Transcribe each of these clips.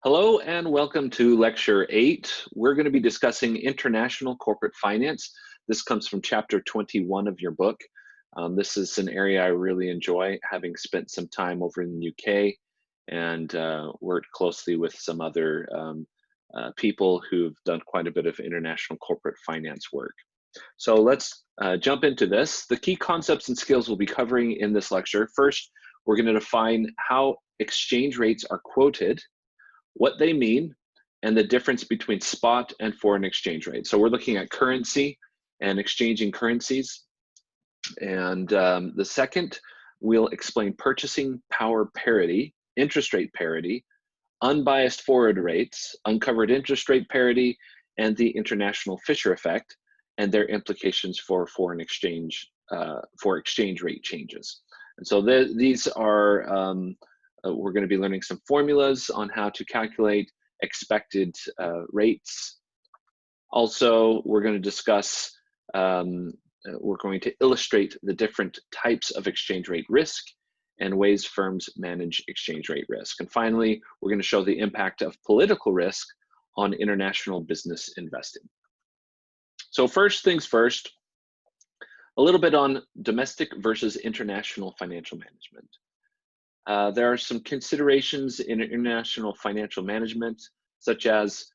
Hello and welcome to Lecture 8. We're going to be discussing international corporate finance. This comes from chapter 21 of your book. This is an area I really enjoy, having spent some time over in the UK and worked closely with some other people who've done quite a bit of international corporate finance work. So let's jump into this. The key concepts and skills we'll be covering in this lecture. First, we're going to define how exchange rates are quoted, what they mean, and the difference between spot and foreign exchange rate. So we're looking at currency and exchanging currencies. And the second, we'll explain purchasing power parity, interest rate parity, unbiased forward rates, uncovered interest rate parity, and the international Fisher effect and their implications for foreign exchange, for exchange rate changes. And so these are we're going to be learning some formulas on how to calculate expected rates. Also, we're going to discuss, we're going to illustrate the different types of exchange rate risk and ways firms manage exchange rate risk. And finally, we're going to show the impact of political risk on international business investing. So first things first, a little bit on domestic versus international financial management. There are some considerations in international financial management, such as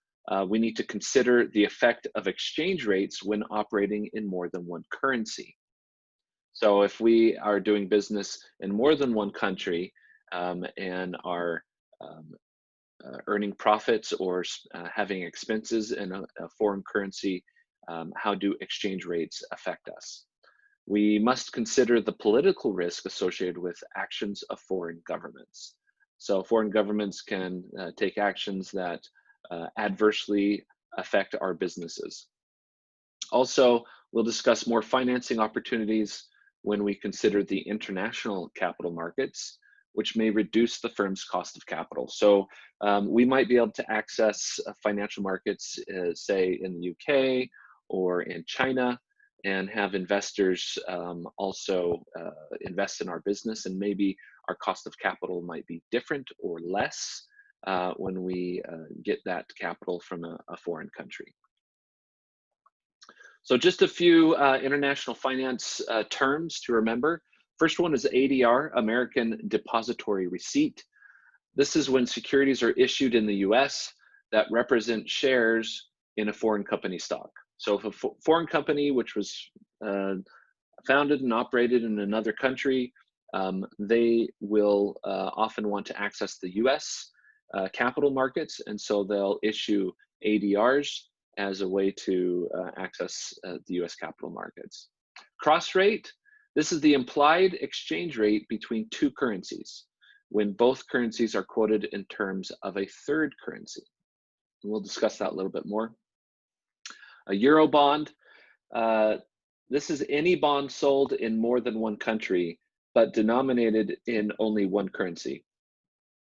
we need to consider the effect of exchange rates when operating in more than one currency. So if we are doing business in more than one country and are earning profits or having expenses in a foreign currency, how do exchange rates affect us? We must consider the political risk associated with actions of foreign governments. So foreign governments can take actions that adversely affect our businesses. Also, we'll discuss more financing opportunities when we consider the international capital markets, which may reduce the firm's cost of capital. So we might be able to access financial markets, say in the UK or in China, and have investors also invest in our business, and maybe our cost of capital might be different or less when we get that capital from a foreign country. So just a few international finance terms to remember. First one is ADR, American Depository Receipt. This is when securities are issued in the US that represent shares in a foreign company stock. So if a foreign company, which was founded and operated in another country, they will often want to access the US capital markets, and so they'll issue ADRs as a way to access the US capital markets. Cross rate, this is the implied exchange rate between two currencies, when both currencies are quoted in terms of a third currency. And we'll discuss that a little bit more. A euro bond, this is any bond sold in more than one country, but denominated in only one currency.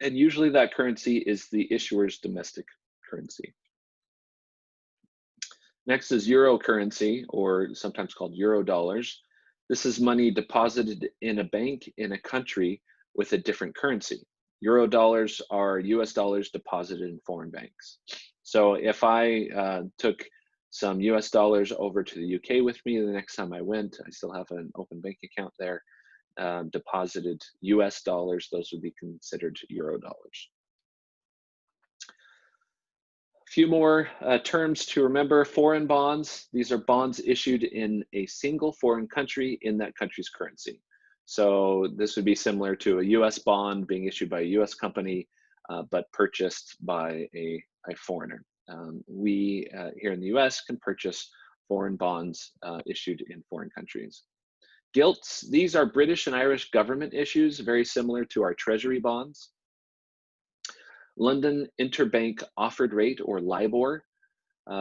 And usually that currency is the issuer's domestic currency. Next is euro currency, or sometimes called euro dollars. This is money deposited in a bank in a country with a different currency. Euro dollars are US dollars deposited in foreign banks. So if I took some US dollars over to the UK with me the next time I went, I still have an open bank account there, deposited US dollars, those would be considered euro dollars. A few more terms to remember. Foreign bonds, these are bonds issued in a single foreign country in that country's currency. So this would be similar to a US bond being issued by a US company, but purchased by a foreigner. We here in the US can purchase foreign bonds issued in foreign countries. Gilts, these are British and Irish government issues, very similar to our treasury bonds. London Interbank Offered Rate, or LIBOR.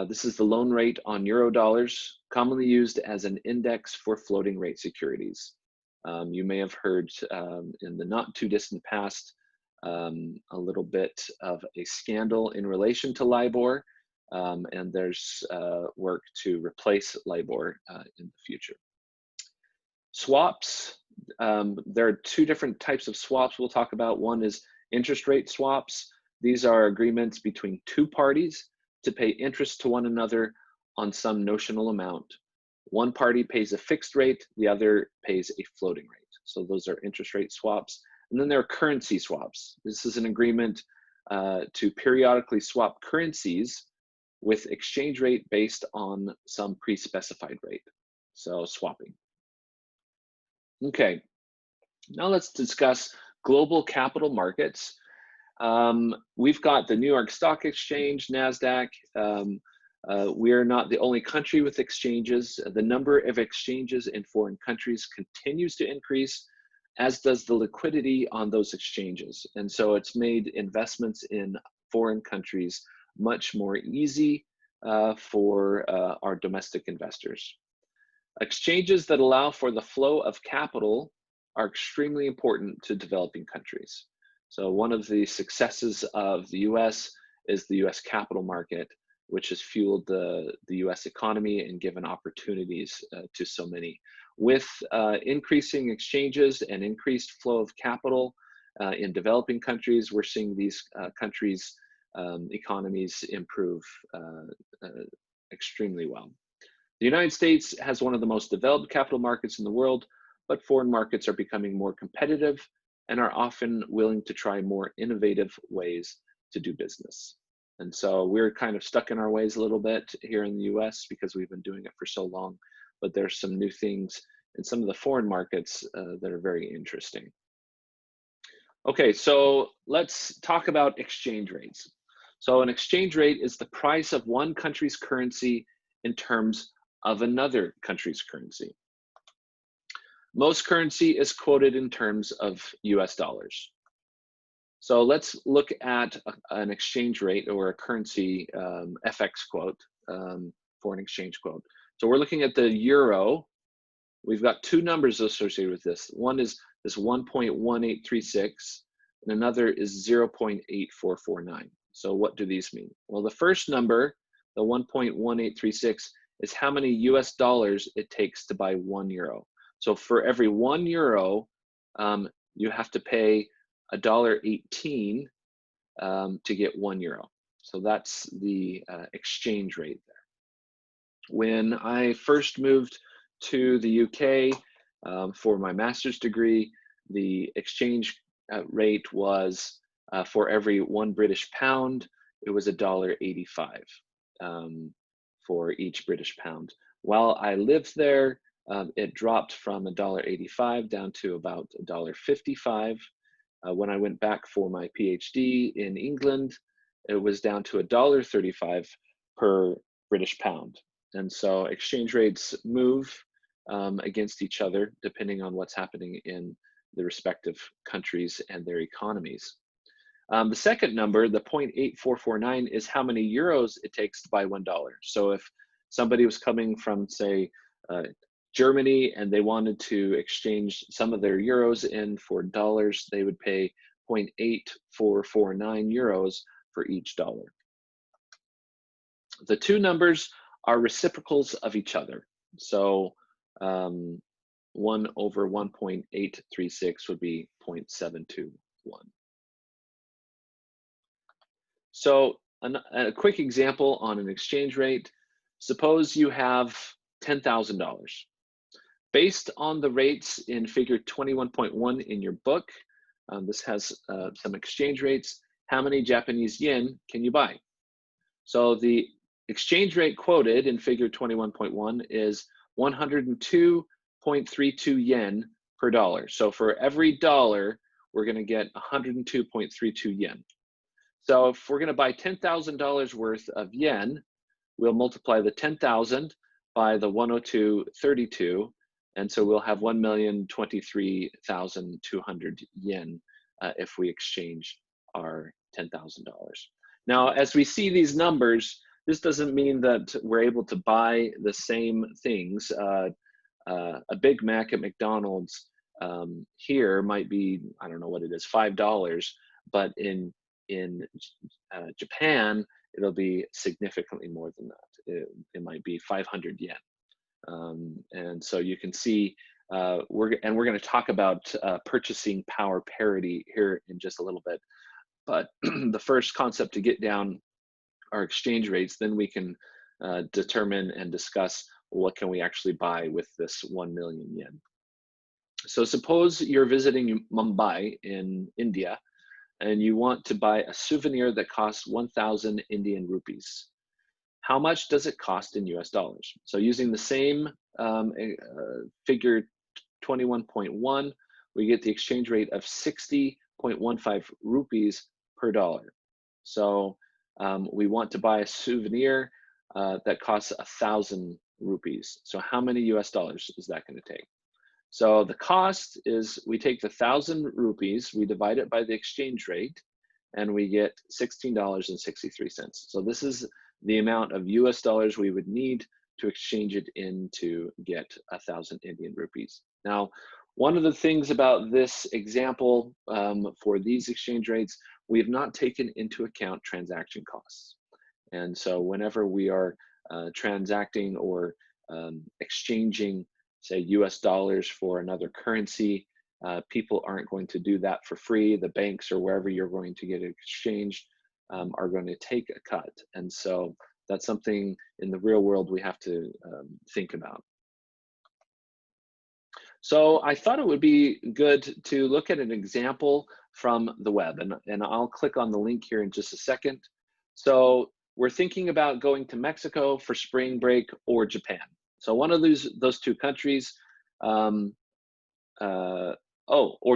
This is the loan rate on euro dollars, commonly used as an index for floating rate securities. You may have heard in the not too distant past a little bit of a scandal in relation to LIBOR, and there's work to replace LIBOR in the future. Swaps, there are two different types of swaps we'll talk about. One is interest rate swaps. These are agreements between two parties to pay interest to one another on some notional amount. One party pays a fixed rate, the other pays a floating rate. So those are interest rate swaps. And then there are currency swaps. This is an agreement to periodically swap currencies with exchange rate based on some pre-specified rate. So swapping. Okay, now let's discuss global capital markets. We've got the New York Stock Exchange, NASDAQ. We're not the only country with exchanges. The number of exchanges in foreign countries continues to increase, as does the liquidity on those exchanges. And so it's made investments in foreign countries much more easy for our domestic investors. Exchanges that allow for the flow of capital are extremely important to developing countries. So one of the successes of the US is the US capital market, which has fueled the US economy and given opportunities to so many. With increasing exchanges and increased flow of capital in developing countries, we're seeing these countries' economies improve extremely well. The United States has one of the most developed capital markets in the world, but foreign markets are becoming more competitive and are often willing to try more innovative ways to do business. And so we're kind of stuck in our ways a little bit here in the US because we've been doing it for so long, but there's some new things in some of the foreign markets that are very interesting. Okay, so let's talk about exchange rates. So an exchange rate is the price of one country's currency in terms of another country's currency. Most currency is quoted in terms of US dollars. So let's look at an exchange rate or a currency FX quote, foreign exchange quote. So we're looking at the euro. We've got two numbers associated with this. One is this 1.1836 and another is 0.8449. So what do these mean? Well, the first number, the 1.1836, is how many US dollars it takes to buy 1 euro. So for every 1 euro, you have to pay $1.18 to get 1 euro. So that's the exchange rate there. When I first moved to the UK for my master's degree, the exchange rate was for every 1 British pound, it was $1.85 for each British pound. While I lived there, it dropped from $1.85 down to about $1.55. When I went back for my PhD in England, it was down to $1.35 per British pound. And so exchange rates move against each other depending on what's happening in the respective countries and their economies. The second number, the 0.8449, is how many euros it takes to buy $1. So if somebody was coming from, say, Germany and they wanted to exchange some of their euros in for dollars, they would pay 0.8449 euros for each dollar. The two numbers are reciprocals of each other. So 1 over 1.836 would be 0.721. So a quick example on an exchange rate. Suppose you have $10,000. Based on the rates in figure 21.1 in your book, this has some exchange rates. How many Japanese yen can you buy? So the exchange rate quoted in figure 21.1 is 102.32 yen per dollar. So for every dollar, we're going to get 102.32 yen. So if we're going to buy $10,000 worth of yen, we'll multiply the 10,000 by the 102.32, and so we'll have 1,023,200 yen if we exchange our $10,000. Now, as we see these numbers, this doesn't mean that we're able to buy the same things. A Big Mac at McDonald's here might be, I don't know what it is, $5, but in Japan, it'll be significantly more than that. It might be 500 yen. And so you can see, we're going to talk about purchasing power parity here in just a little bit. But the first concept to get down our exchange rates, then we can determine and discuss what can we actually buy with this 1 million yen. So suppose you're visiting Mumbai in India and you want to buy a souvenir that costs 1,000 Indian rupees. How much does it cost in US dollars? So using the same figure 21.1, we get the exchange rate of 60.15 rupees per dollar. So we want to buy a souvenir that costs 1,000 rupees. So how many US dollars is that going to take? So the cost is, we take the 1,000 rupees, we divide it by the exchange rate, and we get $16.63. So this is the amount of US dollars we would need to exchange it in to get 1,000 Indian rupees. Now, one of the things about this example for these exchange rates, we have not taken into account transaction costs. And so whenever we are transacting or exchanging, say, US dollars for another currency, people aren't going to do that for free. The banks or wherever you're going to get it exchanged are going to take a cut. And so that's something in the real world we have to think about. So I thought it would be good to look at an example from the web, and I'll click on the link here in just a second. So we're thinking about going to Mexico for spring break or Japan. So one of those two countries, or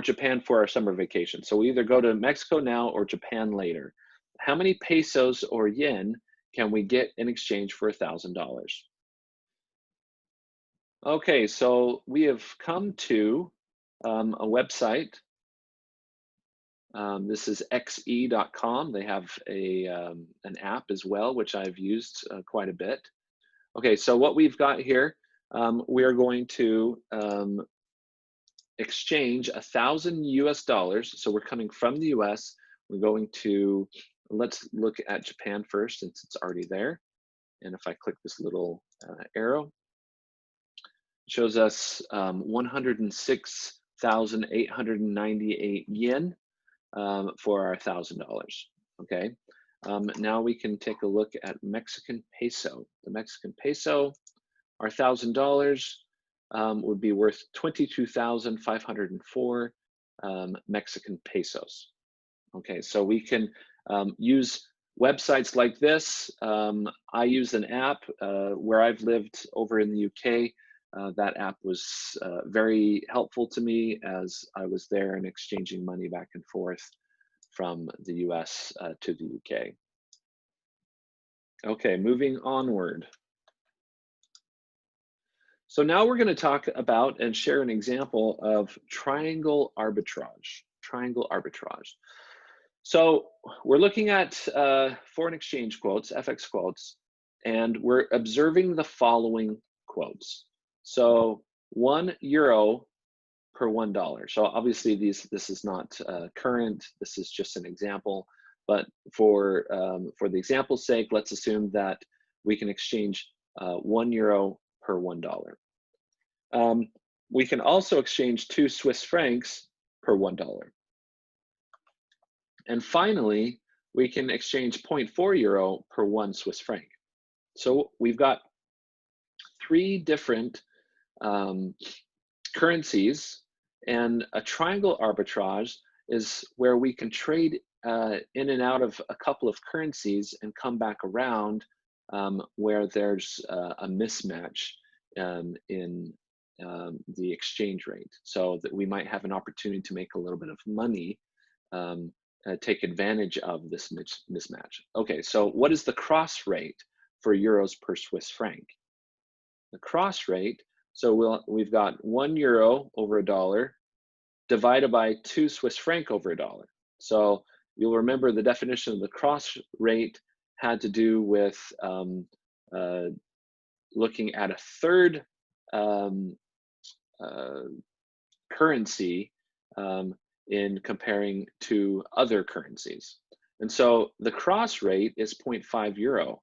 Japan for our summer vacation. So we either go to Mexico now or Japan later. How many pesos or yen can we get in exchange for $1,000? Okay, so we have come to a website. This is xe.com. They have an app as well, which I've used quite a bit. Okay, so what we've got here, we are going to exchange 1,000 US dollars. So we're coming from the US. We're going to, let's look at Japan first since it's already there. And if I click this little arrow, it shows us 106,898 yen for our $1,000. Okay. Now we can take a look at Mexican peso. The Mexican peso, our $1,000 would be worth 22,504 Mexican pesos. Okay, so we can use websites like this. I use an app where I've lived over in the UK. That app was very helpful to me as I was there and exchanging money back and forth from the US to the UK. Okay, moving onward. So now we're going to talk about and share an example of triangle arbitrage. Triangle arbitrage. So we're looking at foreign exchange quotes, FX quotes, and we're observing the following quotes. So €1 per $1. So obviously this is not current. This is just an example. But for the example's sake, let's assume that we can exchange €1 per $1. We can also exchange 2 Swiss francs per $1. And finally, we can exchange €0.4 per 1 Swiss franc. So we've got 3 different currencies, and a triangle arbitrage is where we can trade in and out of a couple of currencies and come back around where there's a mismatch in the exchange rate, so that we might have an opportunity to make a little bit of money, take advantage of this mismatch. Okay, so what is the cross rate for euros per Swiss franc? The cross rate, so we've got €1 over $1 divided by 2 Swiss franc over $1. So you'll remember the definition of the cross rate had to do with looking at a third currency in comparing to other currencies. And so the cross rate is €0.5.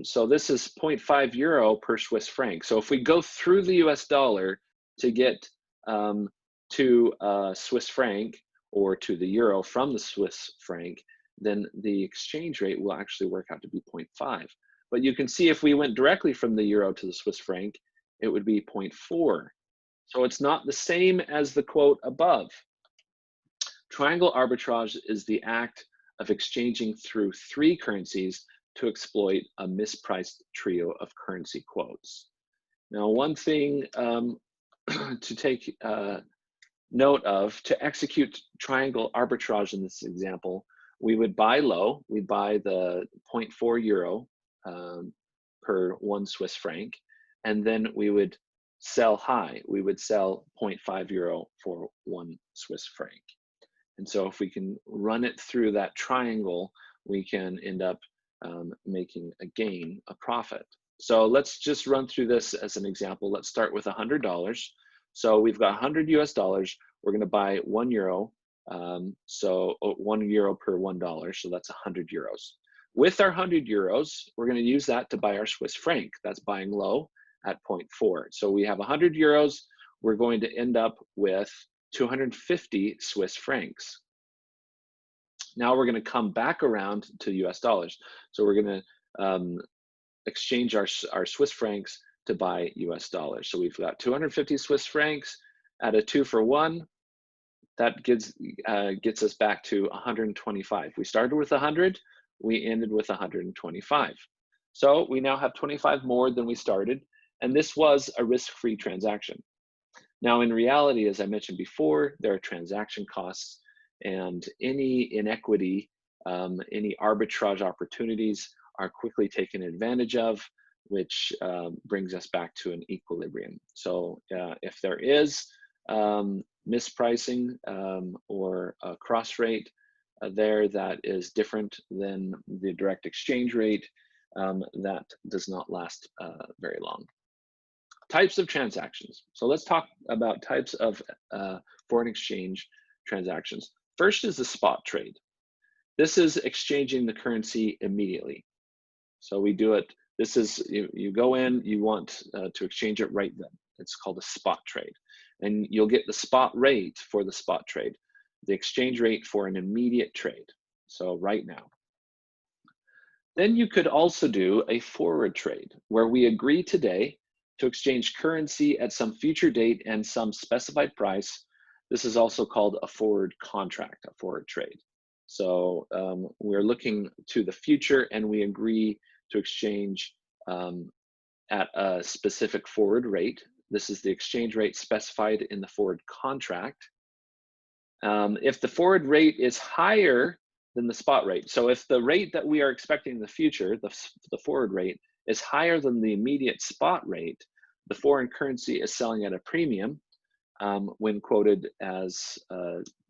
So this is €0.5 per Swiss franc. So if we go through the US dollar to get to Swiss franc, or to the euro from the Swiss franc, then the exchange rate will actually work out to be 0.5. But you can see if we went directly from the euro to the Swiss franc, it would be 0.4. So it's not the same as the quote above. Triangle arbitrage is the act of exchanging through three currencies to exploit a mispriced trio of currency quotes. Now, one thing to take note of, to execute triangle arbitrage in this example, we would buy low, we'd buy the 0.4 euro per 1 Swiss franc, and then we would sell high, we would sell 0.5 euro for 1 Swiss franc. And so if we can run it through that triangle, we can end up making a gain, a profit. So let's just run through this as an example. Let's start with $100. So we've got 100 US dollars. We're going to buy 1 euro. So 1 euro per $1. So that's 100 euros. With our 100 euros, we're going to use that to buy our Swiss franc. That's buying low at 0.4. So we have 100 euros. We're going to end up with 250 Swiss francs. Now we're going to come back around to US dollars. So we're going to exchange our Swiss francs to buy US dollars. So we've got 250 Swiss francs at a 2 for 1. That gets us back to 125. We started with 100, we ended with 125. So we now have 25 more than we started, and this was a risk-free transaction. Now, in reality, as I mentioned before, there are transaction costs, and any inequity, any arbitrage opportunities are quickly taken advantage of, which brings us back to an equilibrium. So if there is mispricing or a cross rate there that is different than the direct exchange rate, that does not last very long. Types of transactions. So let's talk about types of foreign exchange transactions. First is the spot trade. This is exchanging the currency immediately. So we do it, this is, you go in, you want to exchange it right then. It's called a spot trade. And you'll get the spot rate for the spot trade, the exchange rate for an immediate trade. So right now. Then you could also do a forward trade where we agree today to exchange currency at some future date and some specified price. This is also called a forward contract, a forward trade. So we're looking to the future and we agree to exchange at a specific forward rate. This is the exchange rate specified in the forward contract. If the forward rate is higher than the spot rate, so if the rate that we are expecting in the future, the forward rate, is higher than the immediate spot rate, the foreign currency is selling at a premium when quoted as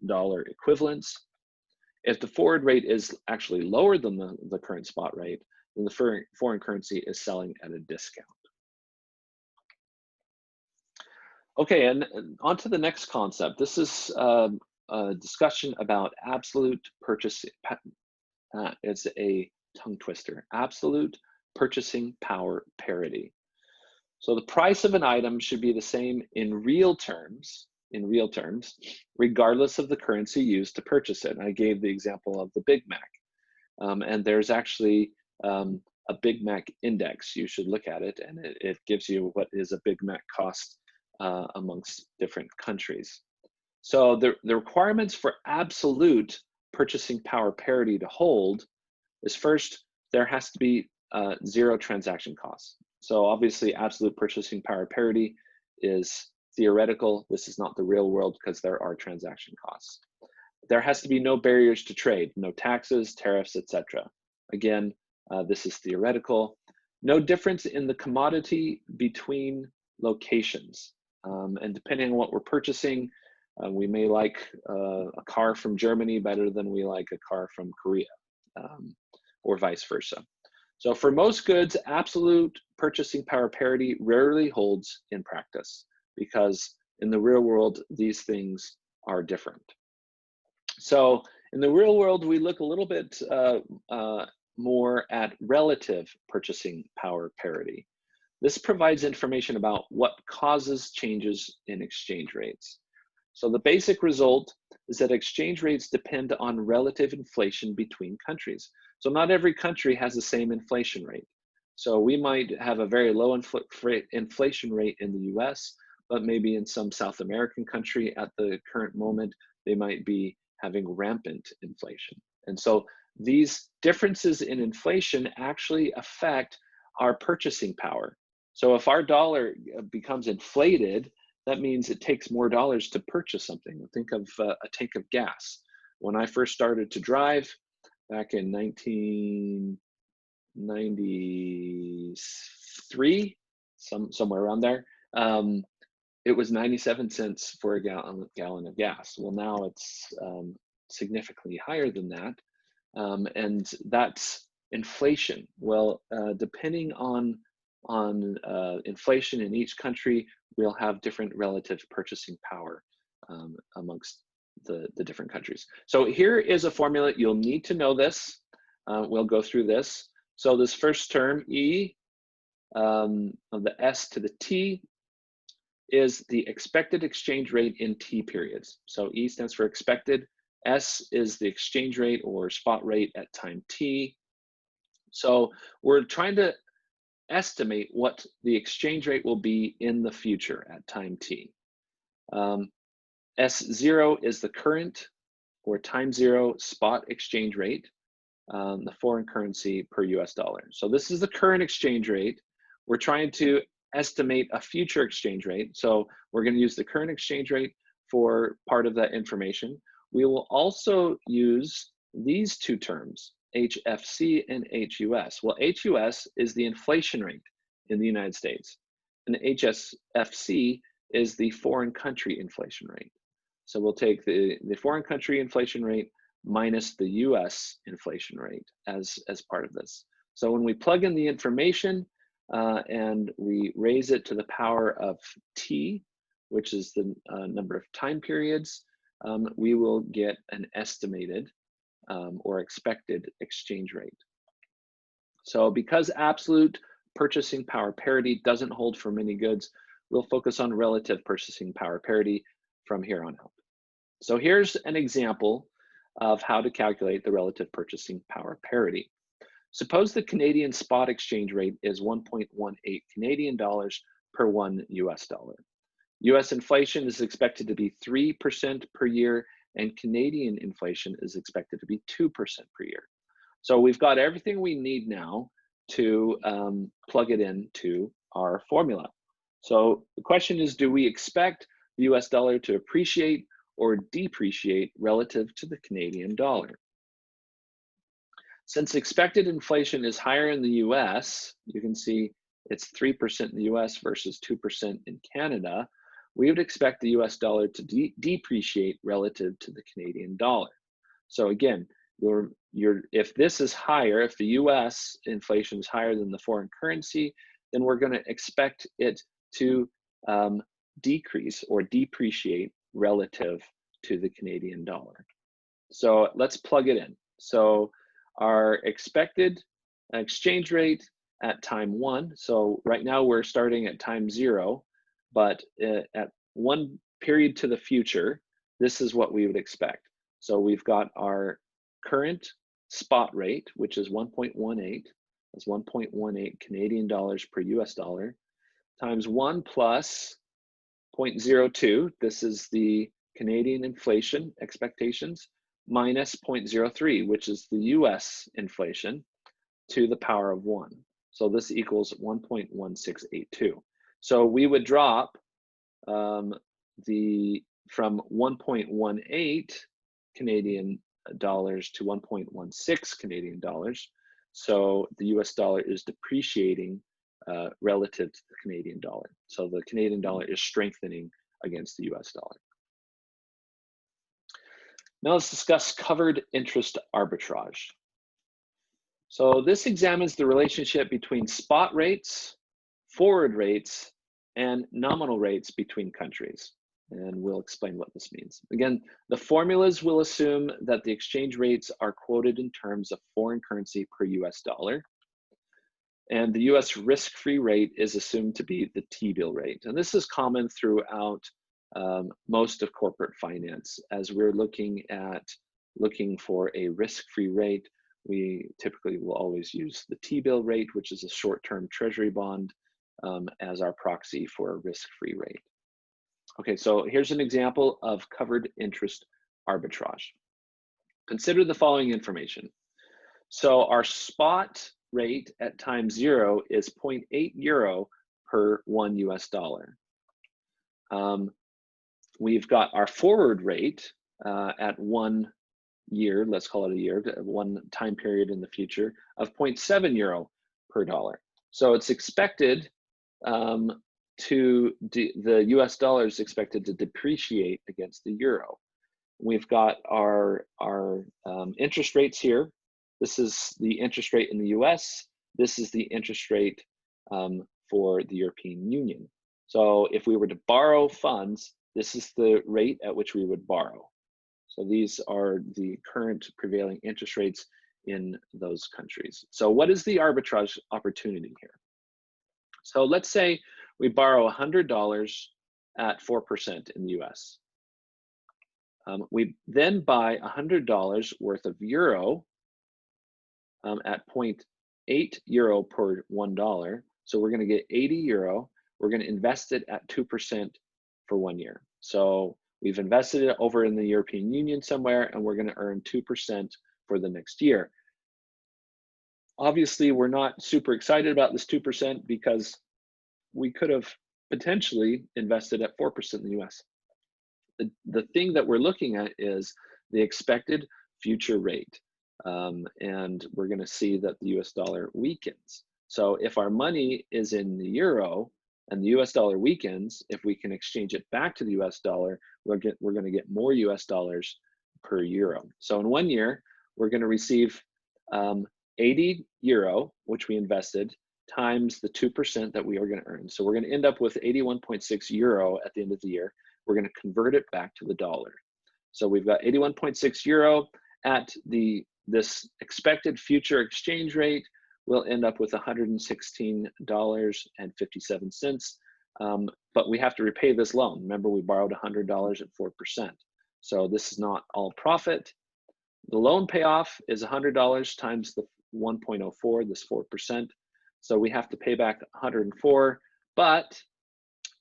dollar equivalents. If the forward rate is actually lower than the current spot rate, then the foreign currency is selling at a discount. Okay, and on to the next concept. This is a discussion about absolute purchasing. It's a tongue twister. Absolute purchasing power parity. So the price of an item should be the same in real terms, regardless of the currency used to purchase it. And I gave the example of the Big Mac. And there's actually a Big Mac index. You should look at it, and it gives you what is a Big Mac cost amongst different countries. So the requirements for absolute purchasing power parity to hold is, first, there has to be 0 transaction costs. So obviously absolute purchasing power parity is theoretical. This is not the real world because there are transaction costs. There has to be no barriers to trade, no taxes, tariffs, etc. Again, this is theoretical. No difference in the commodity between locations. And depending on what we're purchasing, we may like a car from Germany better than we like a car from Korea, or vice versa. So for most goods, absolute purchasing power parity rarely holds in practice because in the real world, these things are different. So in the real world, we look a little bit more at relative purchasing power parity. This provides information about what causes changes in exchange rates. So the basic result is that exchange rates depend on relative inflation between countries. So not every country has the same inflation rate. So we might have a very low inflation rate in the US, but maybe in some South American country at the current moment, they might be having rampant inflation. And so these differences in inflation actually affect our purchasing power. So if our dollar becomes inflated, that means it takes more dollars to purchase something. Think of a tank of gas. When I first started to drive back in 1993, somewhere around there, it was 97 cents for a gallon of gas. Well, now it's significantly higher than that. And that's inflation. Well, depending on inflation in each country, we'll have different relative purchasing power amongst the different countries. So here is a formula. You'll need to know this. We'll go through this. So this first term, E, of the S to the T, is the expected exchange rate in T periods. So E stands for expected. S is the exchange rate or spot rate at time T. So we're trying to estimate what the exchange rate will be in the future at time T. S0 is the current or time zero spot exchange rate, the foreign currency per US dollar. So this is the current exchange rate. We're trying to estimate a future exchange rate. So we're going to use the current exchange rate for part of that information. We will also use these two terms, HFC and HUS. Well, HUS is the inflation rate in the United States, and HFC is the foreign country inflation rate. So we'll take the foreign country inflation rate minus the US inflation rate as part of this. So when we plug in the information and we raise it to the power of T, which is the number of time periods, we will get an estimated or expected exchange rate. So because absolute purchasing power parity doesn't hold for many goods, we'll focus on relative purchasing power parity from here on out. So here's an example of how to calculate the relative purchasing power parity. Suppose the Canadian spot exchange rate is 1.18 Canadian dollars per $1 US dollar. US inflation is expected to be 3% per year, and Canadian inflation is expected to be 2% per year. So we've got everything we need now to plug it into our formula. So the question is, do we expect the US dollar to appreciate or depreciate relative to the Canadian dollar? Since expected inflation is higher in the US, you can see it's 3% in the US versus 2% in Canada, we would expect the US dollar to depreciate relative to the Canadian dollar. So again, if this is higher, if the US inflation is higher than the foreign currency, then we're going to expect it to decrease or depreciate relative to the Canadian dollar. So let's plug it in. So our expected exchange rate at time 1, so right now we're starting at time 0, but at one period to the future, this is what we would expect. So we've got our current spot rate, which is 1.18, that's 1.18 Canadian dollars per US dollar, times 1 plus 0.02, this is the Canadian inflation expectations, minus 0.03, which is the US inflation, to the power of 1. So this equals 1.1682. So we would drop from 1.18 Canadian dollars to 1.16 Canadian dollars. So the US dollar is depreciating relative to the Canadian dollar. So the Canadian dollar is strengthening against the US dollar. Now let's discuss covered interest arbitrage. So this examines the relationship between spot rates, forward rates, and nominal rates between countries. And we'll explain what this means. Again, the formulas will assume that the exchange rates are quoted in terms of foreign currency per US dollar. And the US risk-free rate is assumed to be the T-bill rate. And this is common throughout most of corporate finance. As we're looking for a risk-free rate, we typically will always use the T-bill rate, which is a short-term treasury bond, as our proxy for a risk-free rate. Okay, so here's an example of covered interest arbitrage. Consider the following information. So our spot rate at time 0 is 0.8 euro per $1 US. We've got our forward rate at 1 year, let's call it a year, one time period in the future, of 0.7 euro per dollar. So it's expected the US dollar is expected to depreciate against the euro. We've got our interest rates here. This is the interest rate in the US. This is the interest rate for the European Union. So if we were to borrow funds, this is the rate at which we would borrow. So these are the current prevailing interest rates in those countries. So what is the arbitrage opportunity here? So let's say we borrow $100 at 4% in the US. We then buy $100 worth of euro at 0.8 euro per $1. So we're going to get 80 euro. We're going to invest it at 2% for 1 year. So we've invested it over in the European Union somewhere, and we're going to earn 2% for the next year. Obviously, we're not super excited about this 2% because we could have potentially invested at 4% in the US. The thing that we're looking at is the expected future rate. And we're going to see that the US dollar weakens. So if our money is in the euro and the US dollar weakens, if we can exchange it back to the US dollar, we're going to get more US dollars per euro. So in 1 year, we're going to receive 80 euro, which we invested, times the 2% that we are going to earn. So we're going to end up with 81.6 euro at the end of the year. We're going to convert it back to the dollar. So we've got 81.6 euro at this expected future exchange rate. We'll end up with $116.57. But we have to repay this loan. Remember, we borrowed $100 at 4%. So this is not all profit. The loan payoff is $100 times the 1.04, this 4%. So we have to pay back 104. But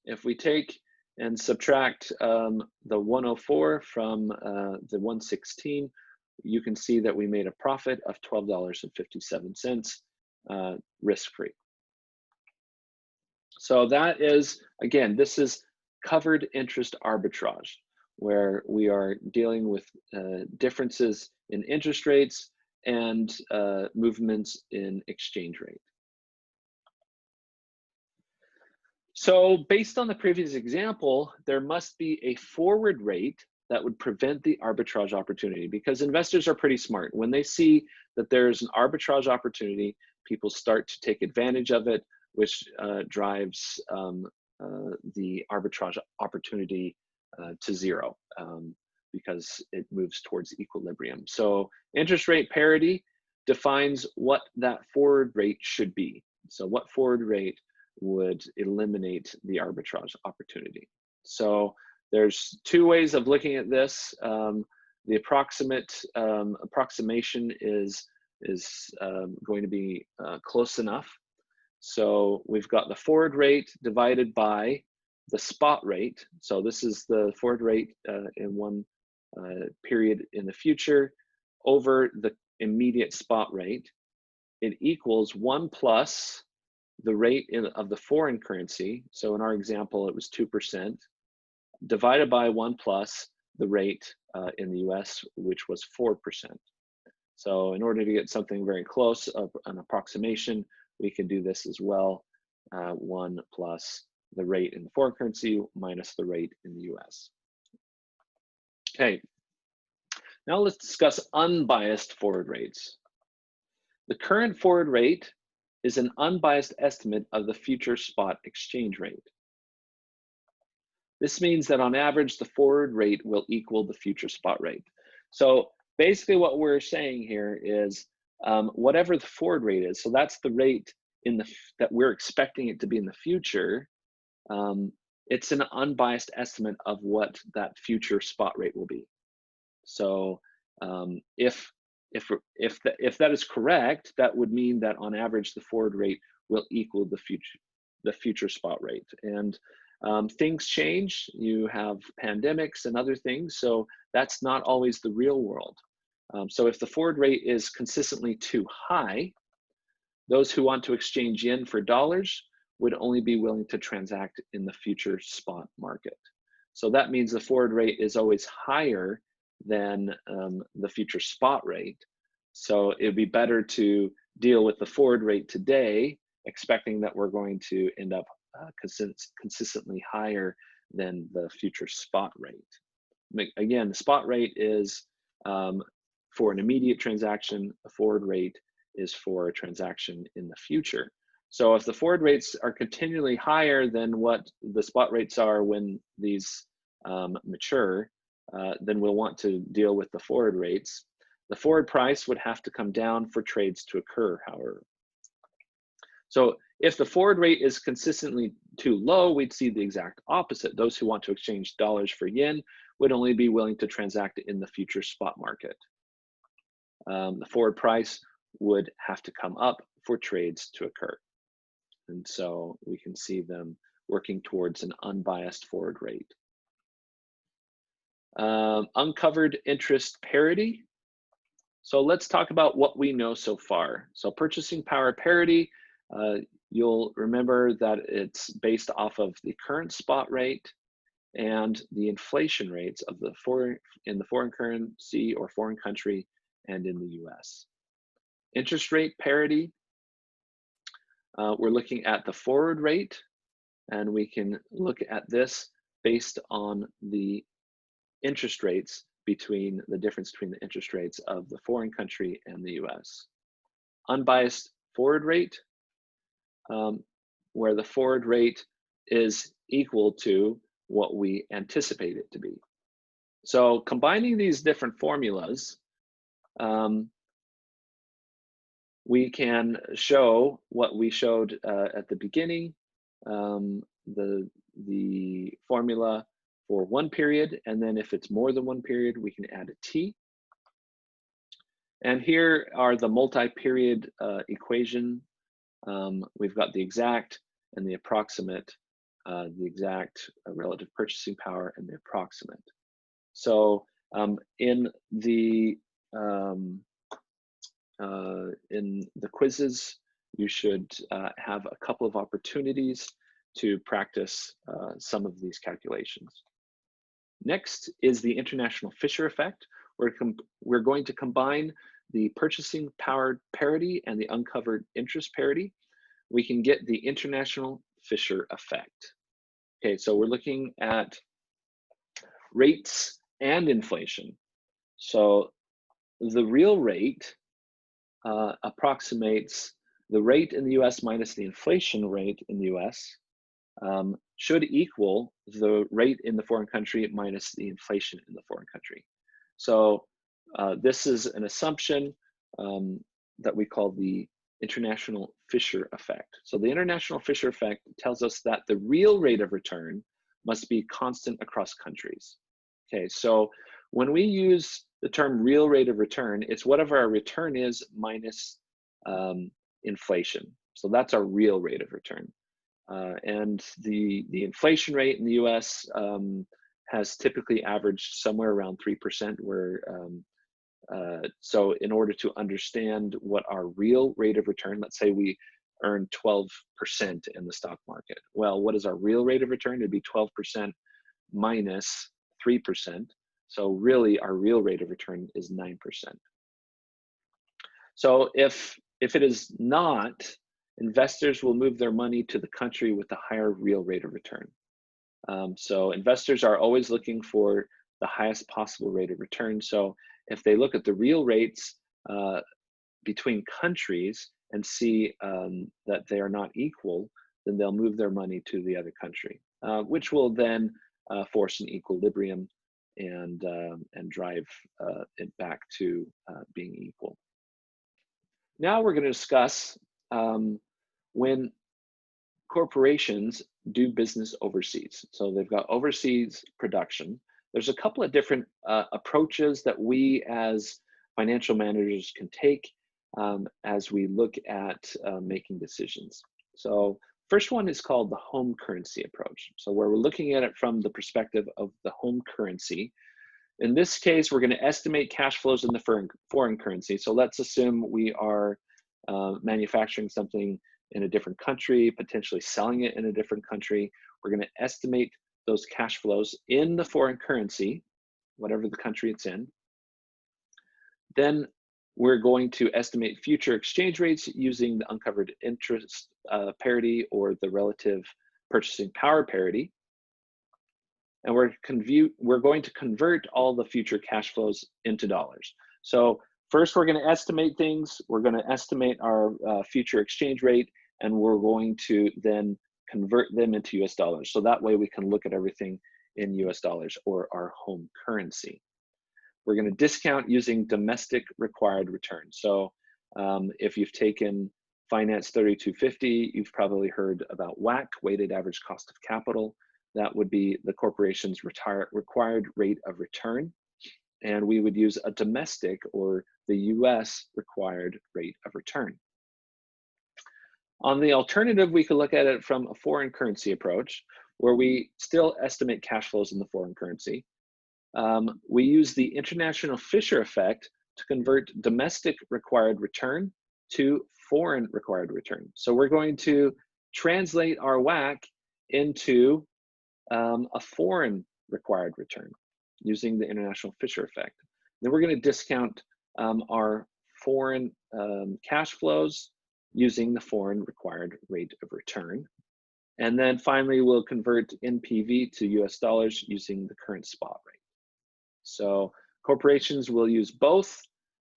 if we take and subtract the 104 from the 116, you can see that we made a profit of $12.57 risk-free. So that is, again, this is covered interest arbitrage, where we are dealing with differences in interest rates and movements in exchange rate. So based on the previous example, there must be a forward rate that would prevent the arbitrage opportunity, because investors are pretty smart. When they see that there's an arbitrage opportunity, people start to take advantage of it, which drives the arbitrage opportunity to zero because it moves towards equilibrium. So interest rate parity defines what that forward rate should be. So what forward rate would eliminate the arbitrage opportunity. So there's two ways of looking at this. The approximation is going to be close enough. So we've got the forward rate divided by the spot rate. So this is the forward rate in one period in the future over the immediate spot rate. It equals 1 plus the rate of the foreign currency. So in our example, it was 2%, divided by 1 plus the rate in the US, which was 4%. So in order to get something very close of an approximation, we can do this as well. 1 plus the rate in the foreign currency minus the rate in the US. Okay, now let's discuss unbiased forward rates. The current forward rate is an unbiased estimate of the future spot exchange rate. This means that on average, the forward rate will equal the future spot rate. So basically what we're saying here is whatever the forward rate is, so that's the rate that we're expecting it to be in the future, it's an unbiased estimate of what that future spot rate will be. So if if that is correct, that would mean that on average the forward rate will equal the future spot rate. And things change. You have pandemics and other things, so that's not always the real world. So if the forward rate is consistently too high, those who want to exchange yen for dollars would only be willing to transact in the future spot market. So that means the forward rate is always higher than the future spot rate. So it'd be better to deal with the forward rate today, expecting that we're going to end up consistently higher than the future spot rate. Again, the spot rate is for an immediate transaction. The forward rate is for a transaction in the future. So if the forward rates are continually higher than what the spot rates are when these mature, then we'll want to deal with the forward rates. The forward price would have to come down for trades to occur, however. So if the forward rate is consistently too low, we'd see the exact opposite. Those who want to exchange dollars for yen would only be willing to transact in the future spot market. The forward price would have to come up for trades to occur. And so we can see them working towards an unbiased forward rate. Uncovered interest parity. So let's talk about what we know so far. So purchasing power parity, you'll remember that it's based off of the current spot rate and the inflation rates of the in the foreign currency or foreign country and in the US. Interest rate parity, we're looking at the forward rate, and we can look at this based on the interest rates between the difference between the interest rates of the foreign country and the US. Unbiased forward rate, where the forward rate is equal to what we anticipate it to be. So combining these different formulas, we can show what we showed at the beginning, the formula for one period, and then if it's more than one period, we can add a t. And here are the multi-period equation. We've got the exact and the approximate, the exact relative purchasing power and the approximate. So in the quizzes, you should have a couple of opportunities to practice some of these calculations. Next is the International Fisher effect. We're going to combine the purchasing power parity and the uncovered interest parity. We can get the International Fisher effect. Okay, so we're looking at rates and inflation. So the real rate approximates the rate in the US minus the inflation rate in the US should equal the rate in the foreign country minus the inflation in the foreign country. So this is an assumption that we call the International Fisher effect. So the International Fisher effect tells us that the real rate of return must be constant across countries. Okay, so when we use the term real rate of return, it's whatever our return is minus inflation. So that's our real rate of return. And the inflation rate in the US has typically averaged somewhere around 3%, where so in order to understand what our real rate of return, let's say we earn 12% in the stock market. Well, what is our real rate of return? It'd be 12% minus 3%. So really our real rate of return is 9%. So if it is not, investors will move their money to the country with the higher real rate of return. So investors are always looking for the highest possible rate of return. So if they look at the real rates between countries and see that they are not equal, then they'll move their money to the other country, which will then force an equilibrium and drive it back to being equal. Now we're going to discuss when corporations do business overseas. So they've got overseas production. There's a couple of different approaches that we as financial managers can take as we look at making decisions. So first one is called the home currency approach. So where we're looking at it from the perspective of the home currency. In this case, we're going to estimate cash flows in the foreign currency. So let's assume we are manufacturing something in a different country, potentially selling it in a different country. We're going to estimate those cash flows in the foreign currency, whatever the country it's in. Then we're going to estimate future exchange rates using the uncovered interest parity or the relative purchasing power parity. And we're going to convert all the future cash flows into dollars. So first, we're going to estimate things. We're going to estimate our future exchange rate, and we're going to then convert them into US dollars. So that way we can look at everything in US dollars or our home currency. We're going to discount using domestic required return. So if you've taken Finance 3250, you've probably heard about WACC, weighted average cost of capital. That would be the corporation's required rate of return. And we would use a domestic or the US required rate of return. On the alternative, we could look at it from a foreign currency approach, where we still estimate cash flows in the foreign currency. We use the International Fisher effect to convert domestic required return to foreign required return. So we're going to translate our WACC into a foreign required return using the International Fisher effect. Then we're going to discount our foreign cash flows using the foreign required rate of return. And then finally, we'll convert NPV to US dollars using the current spot rate. So corporations will use both,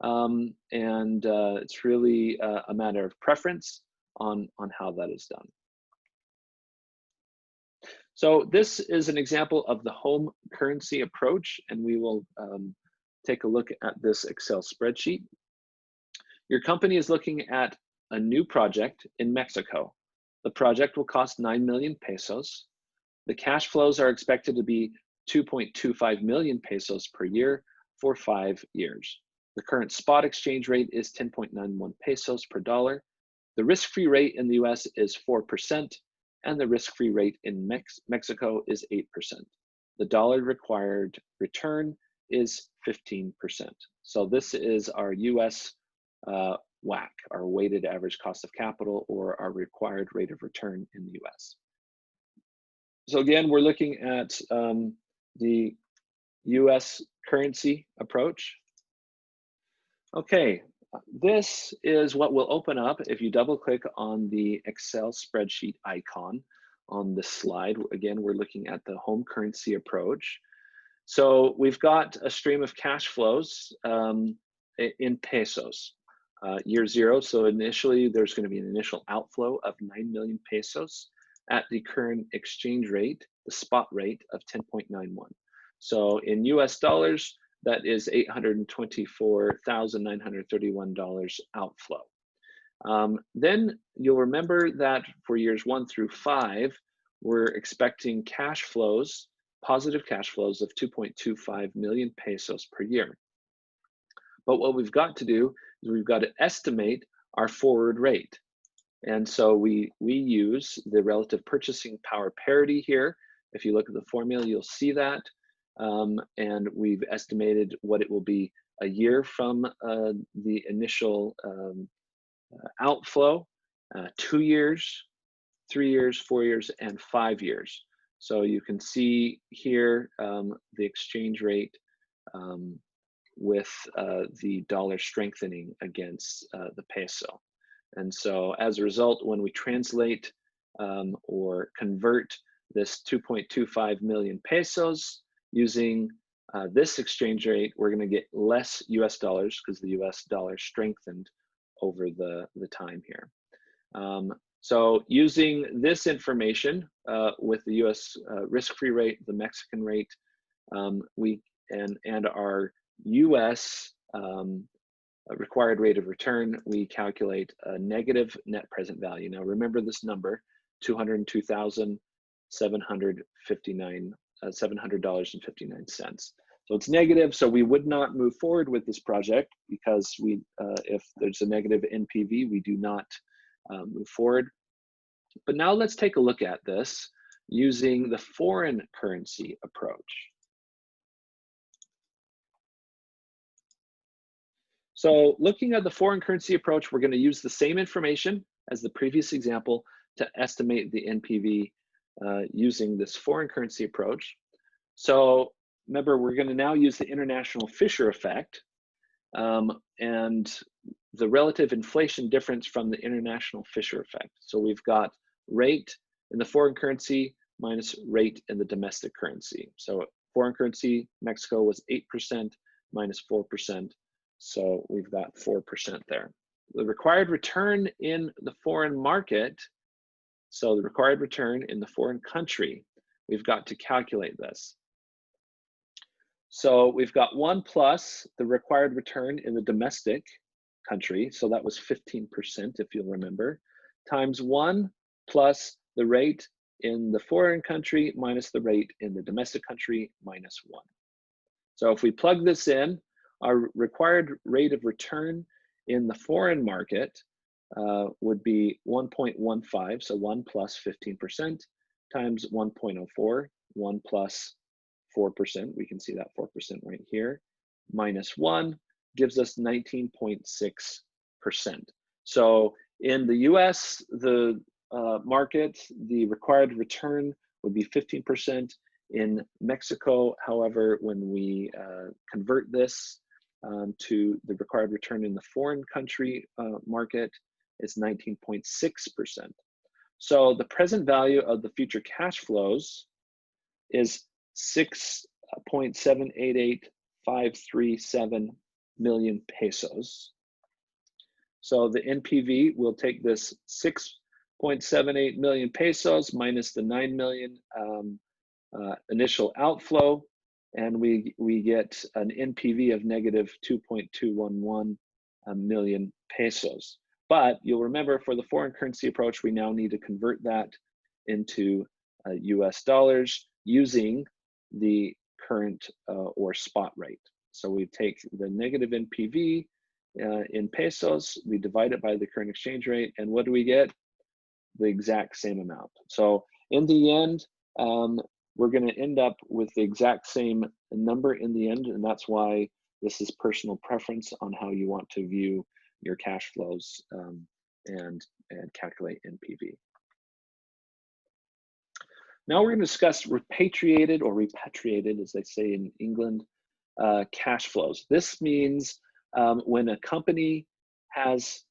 and it's really a matter of preference on how that is done. So this is an example of the home currency approach, and we will take a look at this Excel spreadsheet. Your company is looking at a new project in Mexico. The project will cost 9 million pesos. The cash flows are expected to be 2.25 million pesos per year for 5 years. The current spot exchange rate is 10.91 pesos per dollar. The risk-free rate in the US is 4%, and the risk-free rate in Mexico is 8%. The dollar required return is 15%. So this is our US WACC, our weighted average cost of capital, or our required rate of return in the US. So again, we're looking at the US currency approach. Okay, this is what will open up if you double click on the Excel spreadsheet icon on this slide. Again, we're looking at the home currency approach. So we've got a stream of cash flows in pesos. Year zero, so initially there's going to be an initial outflow of 9 million pesos at the current exchange rate, the spot rate of 10.91. So in US dollars, that is $824,931 outflow. Then you'll remember that for years 1 through 5, we're expecting cash flows, positive cash flows of 2.25 million pesos per year. But what we've got to do is we've got to estimate our forward rate. And so we use the relative purchasing power parity here. If you look at the formula, you'll see that. And we've estimated what it will be a year from the initial outflow, 2 years, 3 years, 4 years, and 5 years. So you can see here the exchange rate with the dollar strengthening against the peso. And so as a result, when we translate or convert this 2.25 million pesos using this exchange rate, we're going to get less US dollars because the US dollar strengthened over the time here. So using this information with the US risk-free rate, the Mexican rate, and our US required rate of return, we calculate a negative net present value. Now remember this number, $202,759. So it's negative, so we would not move forward with this project because if there's a negative NPV, we do not move forward. But now let's take a look at this using the foreign currency approach. So looking at the foreign currency approach, we're going to use the same information as the previous example to estimate the NPV using this foreign currency approach. So remember, we're going to now use the International Fisher effect and the relative inflation difference from the International Fisher effect. So we've got rate in the foreign currency minus rate in the domestic currency. So foreign currency, Mexico was 8% minus 4%. So we've got 4% there. The required return in the foreign market, so the required return in the foreign country, we've got to calculate this. So we've got 1 plus the required return in the domestic country, so that was 15% if you'll remember, times 1 plus the rate in the foreign country minus the rate in the domestic country minus 1. So if we plug this in, our required rate of return in the foreign market would be 1.15, so 1 plus 15% times 1.04, 1 plus 4%, we can see that 4% right here, minus 1 gives us 19.6%. So in the US, the market, the required return would be 15%. In Mexico, however, when we convert this to the required return in the foreign country market, it's 19.6%. So the present value of the future cash flows is 6.788537 million pesos. So the NPV will take this 6.78 million pesos minus the 9 million initial outflow, and we get an NPV of negative 2.211 million pesos. But you'll remember for the foreign currency approach, we now need to convert that into US dollars using the current or spot rate. So we take the negative NPV in pesos, we divide it by the current exchange rate, and what do we get? The exact same amount. So in the end, we're going to end up with the exact same number in the end, and that's why this is personal preference on how you want to view your cash flows and calculate NPV. Now we're going to discuss repatriated or repatriated, as they say in England, cash flows. This means when a company has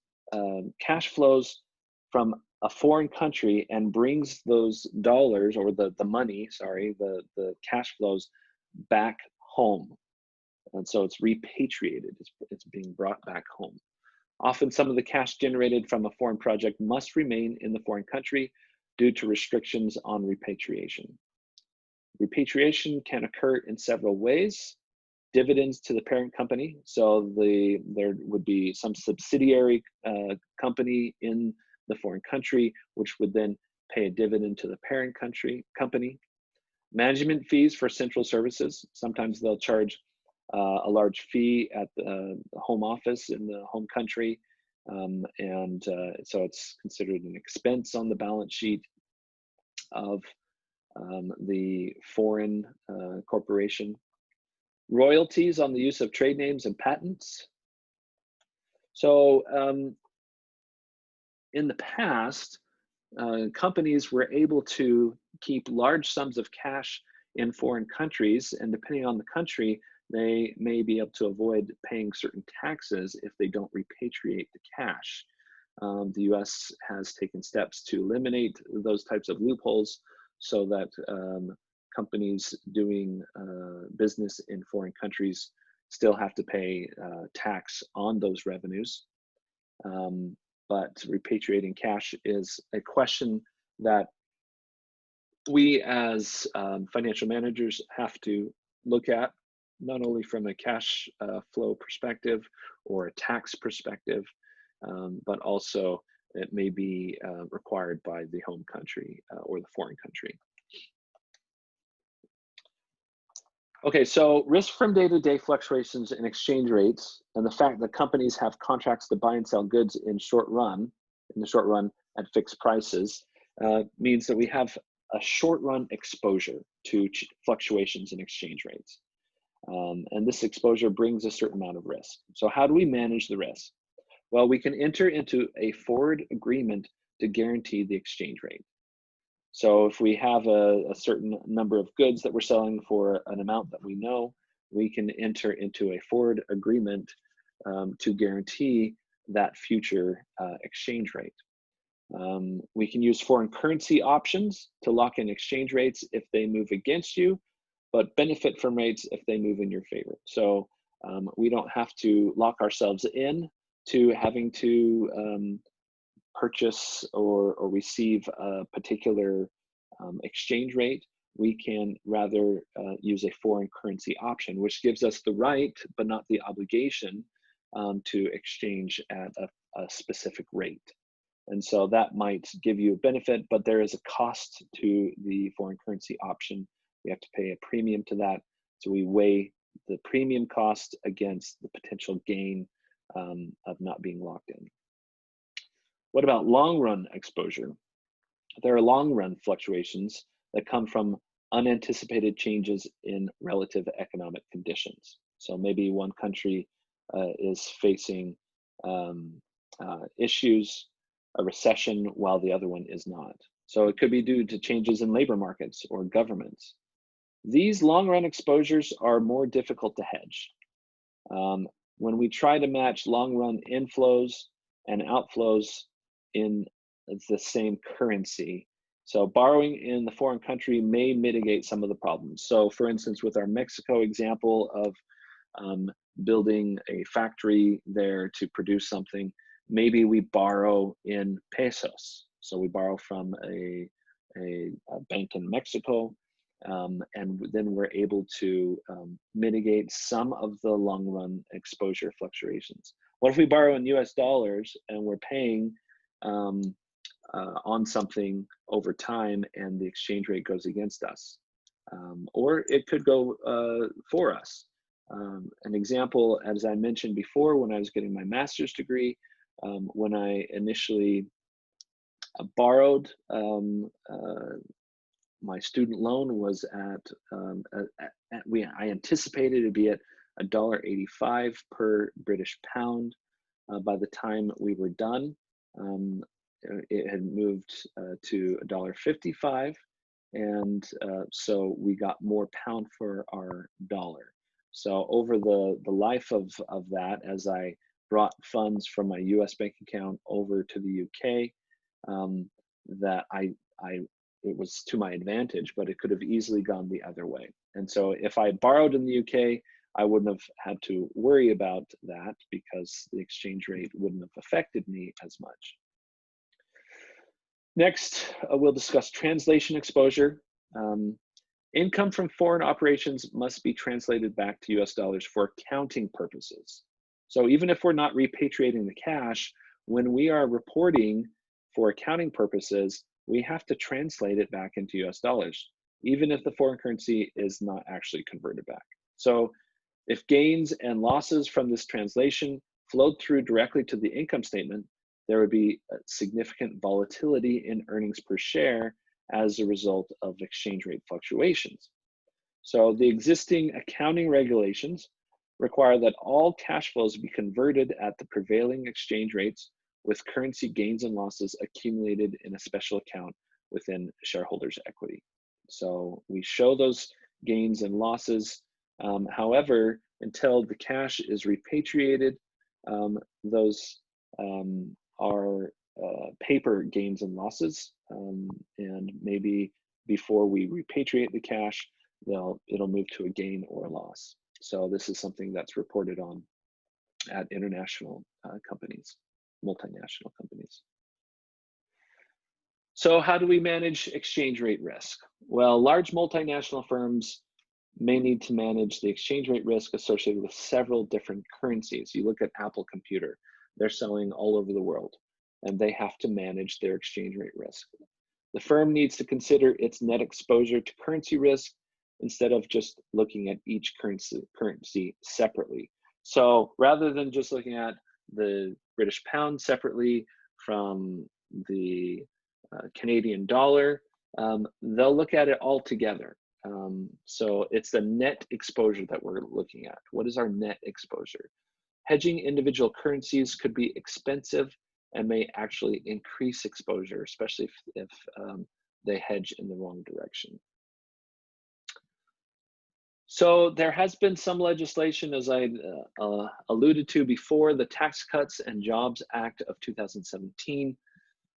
cash flows from a foreign country and brings those dollars or the money, sorry, the cash flows back home. And so it's repatriated, it's being brought back home. Often some of the cash generated from a foreign project must remain in the foreign country due to restrictions on repatriation. Repatriation can occur in several ways. Dividends to the parent company. So there would be some subsidiary company in the foreign country, which would then pay a dividend to the parent company. Management fees for central services. Sometimes they'll charge a large fee at the home office in the home country. So it's considered an expense on the balance sheet of the foreign corporation. Royalties on the use of trade names and patents. So in the past, companies were able to keep large sums of cash in foreign countries, and depending on the country, they may be able to avoid paying certain taxes if they don't repatriate the cash. The US has taken steps to eliminate those types of loopholes so that companies doing business in foreign countries still have to pay tax on those revenues. But repatriating cash is a question that we as financial managers have to look at, not only from a cash flow perspective or a tax perspective, but also it may be required by the home country or the foreign country. Okay, so risk from day-to-day fluctuations in exchange rates and the fact that companies have contracts to buy and sell goods in the short run at fixed prices, means that we have a short-run exposure to fluctuations in exchange rates. And this exposure brings a certain amount of risk. So how do we manage the risk? Well, we can enter into a forward agreement to guarantee the exchange rate. So if we have a certain number of goods that we're selling for an amount that we know, we can enter into a forward agreement to guarantee that future exchange rate. We can use foreign currency options to lock in exchange rates if they move against you, but benefit from rates if they move in your favor. So we don't have to lock ourselves in to having to purchase or receive a particular exchange rate. We can rather use a foreign currency option, which gives us the right, but not the obligation to exchange at a specific rate. And so that might give you a benefit, but there is a cost to the foreign currency option. We have to pay a premium to that. So we weigh the premium cost against the potential gain of not being locked in. What about long run exposure? There are long run fluctuations that come from unanticipated changes in relative economic conditions. So maybe one country is facing issues, a recession, while the other one is not. So it could be due to changes in labor markets or governments. These long run exposures are more difficult to hedge. When we try to match long run inflows and outflows in the same currency, so borrowing in the foreign country may mitigate some of the problems. So for instance, with our Mexico example of building a factory there to produce something, maybe we borrow in pesos. So we borrow from a bank in Mexico, and then we're able to mitigate some of the long run exposure fluctuations. What if we borrow in US dollars and we're paying on something over time and the exchange rate goes against us? Or it could go for us. An example, as I mentioned before, when I was getting my master's degree, when I initially borrowed, my student loan was I anticipated to be at $1.85 per British pound. By the time we were done, it had moved to $1.55, and so we got more pound for our dollar. So over the life of that, as I brought funds from my US bank account over to the UK, that it was to my advantage, but it could have easily gone the other way. And so if I borrowed in the UK, I wouldn't have had to worry about that because the exchange rate wouldn't have affected me as much. Next, we'll discuss translation exposure. Income from foreign operations must be translated back to US dollars for accounting purposes. So even if we're not repatriating the cash, when we are reporting for accounting purposes, we have to translate it back into US dollars, even if the foreign currency is not actually converted back. So if gains and losses from this translation flowed through directly to the income statement, there would be a significant volatility in earnings per share as a result of exchange rate fluctuations. So the existing accounting regulations require that all cash flows be converted at the prevailing exchange rates, with currency gains and losses accumulated in a special account within shareholders' equity. So we show those gains and losses. However, until the cash is repatriated, those are paper gains and losses. And maybe before we repatriate the cash, it'll move to a gain or a loss. So this is something that's reported on at international companies, multinational companies. So how do we manage exchange rate risk? Well, large multinational firms may need to manage the exchange rate risk associated with several different currencies. You look at Apple Computer, they're selling all over the world. and they have to manage their exchange rate risk. The firm needs to consider its net exposure to currency risk instead of just looking at each currency separately. So rather than just looking at the British pound separately from the Canadian dollar, they'll look at it all together. So it's the net exposure that we're looking at. What is our net exposure? Hedging individual currencies could be expensive and may actually increase exposure, especially if they hedge in the wrong direction. So there has been some legislation, as I alluded to before, the Tax Cuts and Jobs Act of 2017.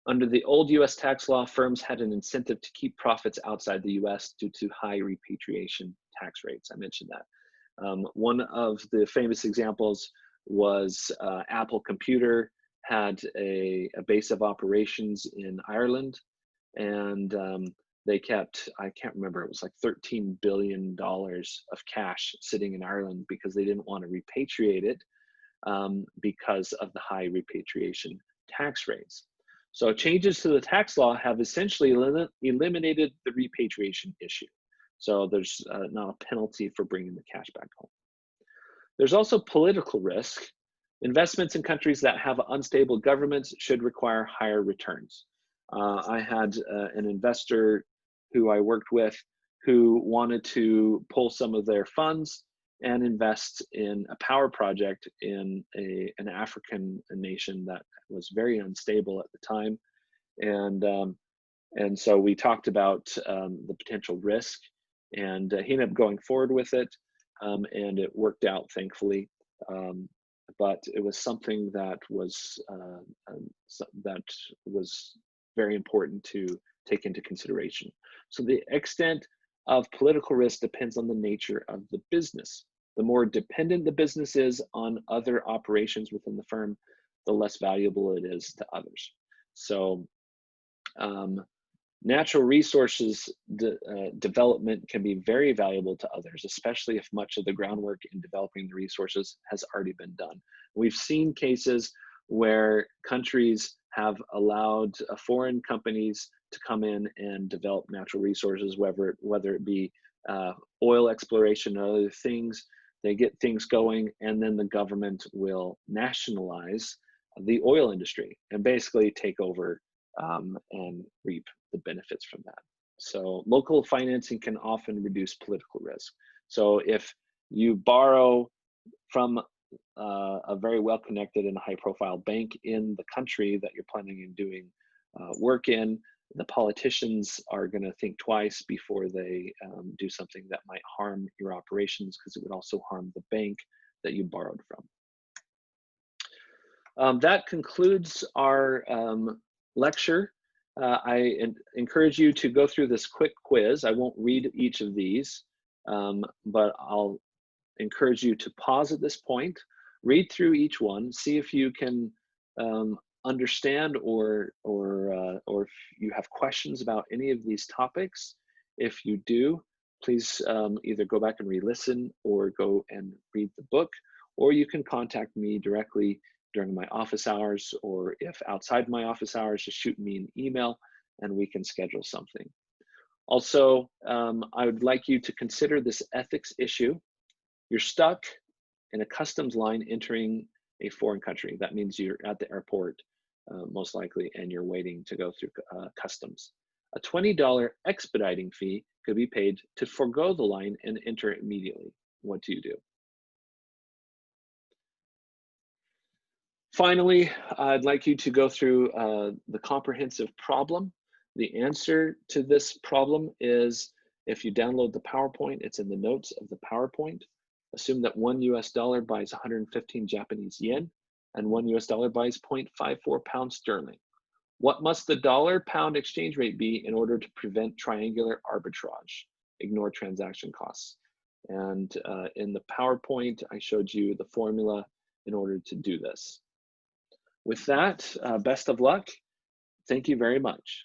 Under the old US tax law, firms had an incentive to keep profits outside the US due to high repatriation tax rates. I mentioned that. One of the famous examples was Apple Computer had a base of operations in Ireland, and they kept, I can't remember, it was like $13 billion of cash sitting in Ireland because they didn't want to repatriate it because of the high repatriation tax rates. So changes to the tax law have essentially eliminated the repatriation issue. So there's not a penalty for bringing the cash back home. There's also political risk. Investments in countries that have unstable governments should require higher returns. I had an investor who I worked with who wanted to pull some of their funds and invest in a power project in an African nation that was very unstable at the time. And so we talked about the potential risk, and he ended up going forward with it, and it worked out, thankfully. But it was something that was very important to take into consideration. So the extent of political risk depends on the nature of the business. The more dependent the business is on other operations within the firm, the less valuable it is to others. So natural resources development can be very valuable to others, especially if much of the groundwork in developing the resources has already been done. We've seen cases where countries have allowed foreign companies to come in and develop natural resources, whether it be oil exploration or other things. They get things going, and then the government will nationalize the oil industry and basically take over and reap the benefits from that. So local financing can often reduce political risk. So if you borrow from a very well-connected and high-profile bank in the country that you're planning on doing work in, the politicians are going to think twice before they do something that might harm your operations, because it would also harm the bank that you borrowed from. That concludes our lecture. I encourage you to go through this quick quiz. I won't read each of these, but I'll encourage you to pause at this point, read through each one, see if you can understand or if you have questions about any of these topics. If you do, please either go back and re-listen or go and read the book, or you can contact me directly during my office hours, or if outside my office hours, just shoot me an email and we can schedule something. Also, I would like you to consider this ethics issue. You're stuck in a customs line entering a foreign country. That means you're at the airport, most likely, and you're waiting to go through customs. A $20 expediting fee could be paid to forego the line and enter immediately. What do you do? Finally, I'd like you to go through the comprehensive problem. The answer to this problem is, if you download the PowerPoint, it's in the notes of the PowerPoint. Assume that $1 US buys 115 Japanese yen and $1 US buys 0.54 pounds sterling. What must the dollar-pound exchange rate be in order to prevent triangular arbitrage? Ignore transaction costs. And in the PowerPoint, I showed you the formula in order to do this. With that, best of luck. Thank you very much.